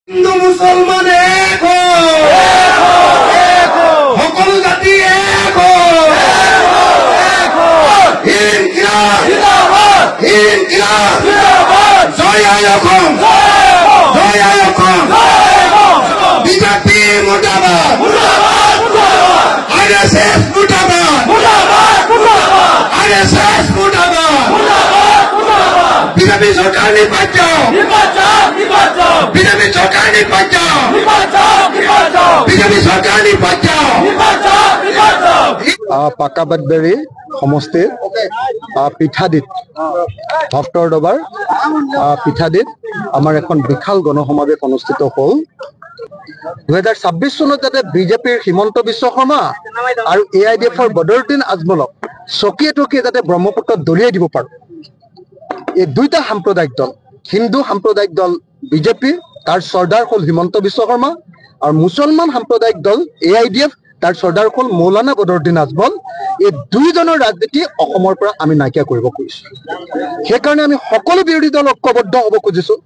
হিন্দু মুসলমান এক সকল জাতি এক জয় অসম জয় অসম বিজেপি মুর্দাবাদ RSS মুর্দাবাদ RSS মুর্দাবাদ বিজেপি সরকার নির্বাচন বিজেপি সরকার নির্বাচন বিজেপি সরকার নির্বাচন পাকাবাদবাৰী সমষ্টিৰ পিঠাদিত ভক্তৰ দবাৰ পিঠাদিত আমাৰ এখন বিশাল গণসমাৱেশ অনুষ্ঠিত হ'ল। 2026 চনত যাতে বিজেপিৰ হিমন্ত বিশ্ব শৰ্মা আৰু AIDFৰ বদৰুদ্দিন আজমলক চকিয়ে টকিয়ে যাতে ব্ৰহ্মপুত্ৰত দলিয়াই দিব পাৰোঁ। এই দুইটা সাম্প্ৰদায়িক দল, হিন্দু সাম্প্ৰদায়িক দল বিজেপি, তাৰ চৰ্দাৰ হ'ল হিমন্ত বিশ্ব শৰ্মা, আৰু মুছলমান সাম্প্ৰদায়িক দল AIDF, তাৰ চৰ্দাৰ হ'ল মৌলানা বদৰুদ্দিন আজমল। এই দুইজনৰ ৰাজনীতি অসমৰ পৰা আমি নাইকিয়া কৰিব খুজিছোঁ। সেইকাৰণে আমি সকলো বিৰোধী দল ঐক্যবদ্ধ হ'ব খুজিছোঁ।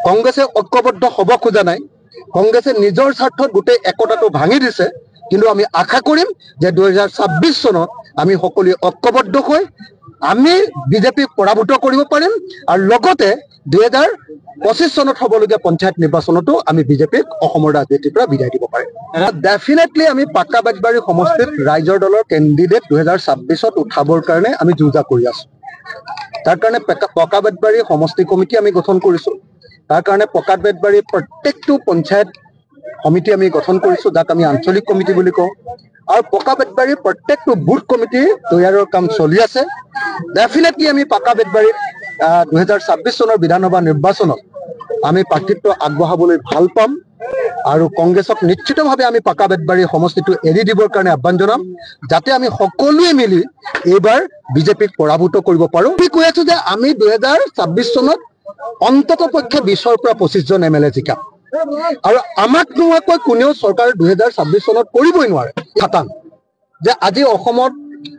কংগ্ৰেছে ঐক্যবদ্ধ হ'ব খোজা নাই। কংগ্ৰেছে নিজৰ স্বাৰ্থত গোটেই একতাটো ভাঙি দিছে। কিন্তু আমি আশা কৰিম যে 2026 চনত আমি সকলোৱে ঐক্যবদ্ধ হৈ আমি বিজেপিক পৰাভূত কৰিব পাৰিম, আৰু লগতে 2025 চনত হ'বলগীয়া পঞ্চায়ত নিৰ্বাচনতো আমি বিজেপিক অসমৰ ৰাজনীতিৰ পৰা বিদায় দিব পাৰিম। ডেফিনেটলি আমি পাকাবাদবাৰী সমষ্টিত ৰাইজৰ দলৰ কেণ্ডিডেট 2026ত উঠাবৰ কাৰণে আমি যুঁজা কৰি আছোঁ। তাৰ কাৰণে পাকাবাদবাৰী সমষ্টি কমিটি আমি গঠন কৰিছোঁ। তাৰ কাৰণে পাকাবাদবাৰীৰ প্ৰত্যেকটো পঞ্চায়ত সমিতি আমি গঠন কৰিছোঁ, যাক আমি আঞ্চলিক কমিটি বুলি কওঁ, আৰু পাকাবাদবাৰীৰ প্ৰত্যেকটো বুথ কমিটি তৈয়াৰৰ কাম চলি আছে। ডেফিনেটলি আমি পাকাবাদবাৰীত 2026 চনৰ বিধানসভা নিৰ্বাচনত আমি প্ৰাৰ্থিত্ব আগবঢ়াবলৈ ভাল পাম, আৰু কংগ্ৰেছক নিশ্চিতভাৱে আমি পাকাবাদবাৰী সমষ্টিটো এৰি দিবৰ কাৰণে আহ্বান জনাম, যাতে আমি সকলোৱে মিলি এইবাৰ বিজেপিক পৰাভূত কৰিব পাৰোঁ। আমি কৈ আছোঁ যে আমি 2026 চনত অন্তত পক্ষে 20ৰ পৰা 25 জন MLA জিকাম, আৰু আমাক নোহোৱাকৈ কোনেও চৰকাৰ 2026 চনত কৰিবই নোৱাৰে। খাটাং যে আজি অসমত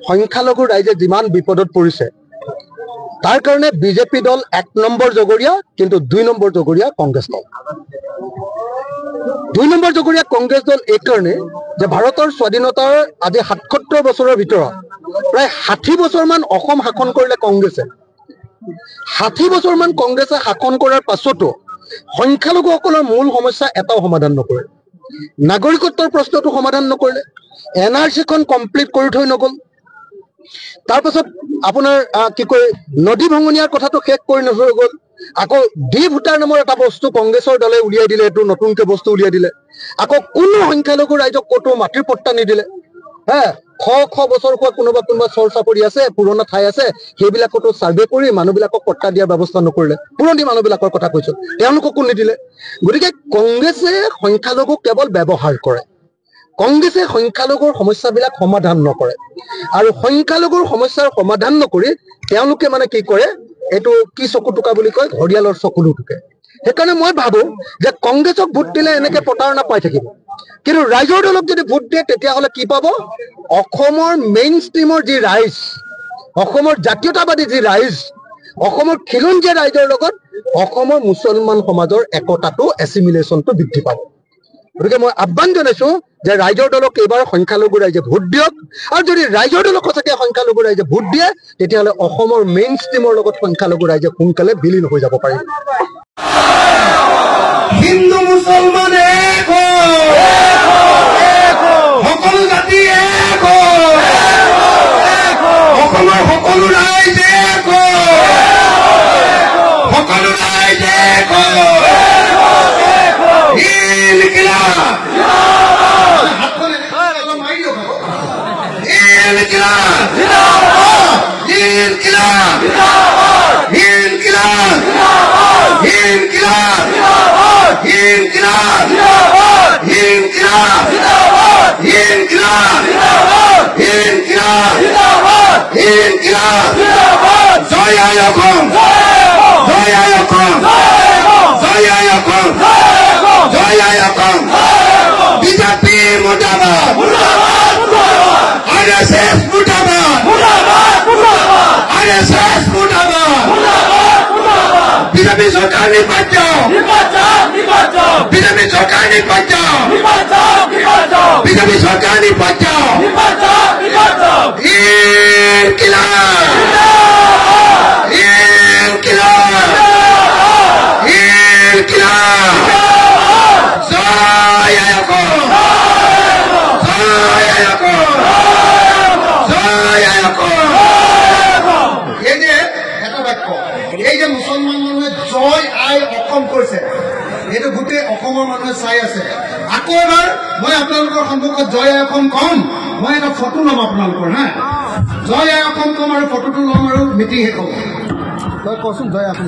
সংখ্যালঘু ৰাইজে যিমান বিপদত পৰিছে, তাৰ কাৰণে বিজেপি দল 1 নম্বৰ জগৰীয়া, কিন্তু 2 নম্বৰ জগৰীয়া কংগ্ৰেছ দল। 2 নম্বৰ জগৰীয়া কংগ্ৰেছ দল এইকাৰণে যে ভাৰতৰ স্বাধীনতাৰ আজি 77 বছৰৰ ভিতৰত প্ৰায় 60 বছৰমান অসম শাসন কৰিলে কংগ্ৰেছে। 60 বছৰমান কংগ্ৰেছে শাসন কৰাৰ পাছতো সংখ্যালঘুসকলৰ মূল সমস্যা এটাও সমাধান নকৰে। নাগৰিকত্বৰ প্ৰশ্নটো সমাধান নকৰিলে, NRCখন কমপ্লিট কৰি থৈ নগ'ল। তাৰপাছত আপোনাৰ কি কয় নদী ভঙনীয়াৰ কথাটো শেষ কৰি নথৈ গ'ল। আকৌ ডি ভোটাৰ নামৰ এটা বস্তু কংগ্ৰেছৰ দলে উলিয়াই দিলে, এইটো নতুনকৈ বস্তু উলিয়াই দিলে। আকৌ কোনো সংখ্যালঘু ৰাইজক ক'তো মাটিৰ পট্টা নিদিলে। শ বছৰ হোৱা কোনোবা চৰ চাপৰি আছে, পুৰণা ঠাই আছে, সেইবিলাকতো চাৰ্ভে কৰি মানুহবিলাকক পট্টা দিয়াৰ ব্যৱস্থা নকৰিলে। পুৰণি মানুহবিলাকৰ কথা কৈছোঁ, তেওঁলোককো নিদিলে। গতিকে কংগ্ৰেছে সংখ্যালঘুক কেৱল ব্যৱহাৰ কৰে, কংগ্ৰেছে সংখ্যালঘুৰ সমস্যাবিলাক সমাধান নকৰে, আৰু সংখ্যালঘুৰ সমস্যাৰ সমাধান নকৰি তেওঁলোকে মানে কি কৰে, এইটো কি চকু টোকা বুলি কয়, ঘৰিয়ালৰ চকুলো টোকে। সেইকাৰণে মই ভাবোঁ যে কংগ্ৰেছক ভোট দিলে এনেকৈ প্ৰতাৰণা পাই থাকিব, কিন্তু ৰাইজৰ দলক যদি ভোট দিয়ে তেতিয়াহ'লে কি পাব, অসমৰ মেইন ষ্ট্ৰীমৰ যি ৰাইজ, অসমৰ জাতীয়তাবাদী যি ৰাইজ, অসমৰ খিলঞ্জীয়া ৰাইজৰ লগত অসমৰ মুছলমান সমাজৰ একতাটো এছিমিলেশ্যনটো বৃদ্ধি পাব। গতিকে মই আহ্বান জনাইছোঁ যে ৰাইজৰ দলক এইবাৰ সংখ্যালঘু ৰাইজে ভোট দিয়ক, আৰু যদি ৰাইজৰ দলক সঁচাকৈ সংখ্যালঘু ৰাইজে ভোট দিয়ে তেতিয়াহ'লে অসমৰ মেইন ষ্ট্ৰীমৰ লগত সংখ্যালঘু ৰাইজে সোনকালে বিলীন হৈ যাব পাৰিব। হিন্দু মুসলমান এক সকল জাতি এক অসমৰ সকলো ৰাইজ এক সকলো ৰাইজ এক ইনকিলাব ইনকিলাব ইনকিলাব ইনকিলাব ইনকিলাব ইনকিলাব ইনকিলাব ইনকিলাব ইনকিলাব ইনকিলাব জয় অসম জয় অসম জয় অসম জয় অসম বিজেপি মুৰ্দাবাদ RSS মুৰ্দাবাদ RSS মুৰ্দাবাদ বিজেপি সরকার নির্বাচন এই যে মুছলমান মানুহে জয় আই অসম কৈছে, এইটো গোটেই অসমৰ মানুহে চাই আছে। আকৌ এবাৰ মই আপোনালোকৰ সন্মুখত জয় আই অসম কম, মই এটা ফটো ল'ম আপোনালোকৰ, হা, জয় আই অসম কম আৰু ফটোটো ল'ম আৰু মিটিং শেষ হ'ব। তই কচোন জয় আই অসম।